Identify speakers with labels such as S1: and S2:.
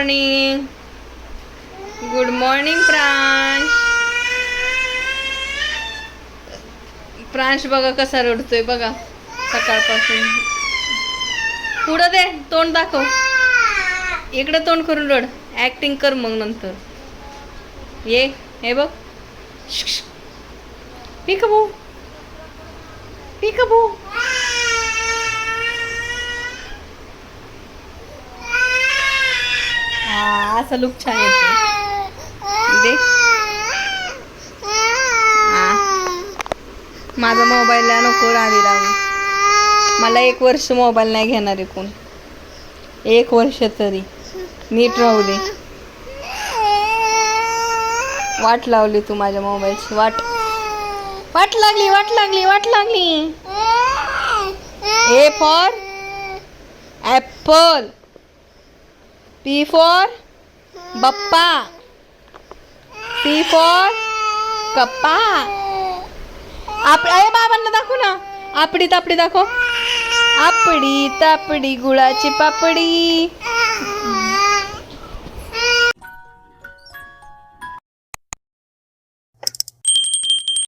S1: Morning. Good morning Pransh. Pransh बघा कसा रडतोय बघा सकाळपासून. पुढं दे, तोंड दाखव. इकडे तोंड करून रड. ऍक्टिंग कर मग नंतर. ये हे बघ. पिकबू पिकबू. हा असं लुक छान येते. दे. माझा मोबाईलला नको राधी राहू. मला 1 वर्ष मोबाईल नाही घेणार आहे कोण. 1 वर्ष तरी नीट राहू दे. वाट लावली तू माझ्या मोबाईलची. वाट लागली वाट लागली वाट लागली. A for apple. P for Bappa. C for कप्पा. बाबांना दाखव ना. आपडी तापडी दाखव. आपडी तापडी गुळाची पापडी.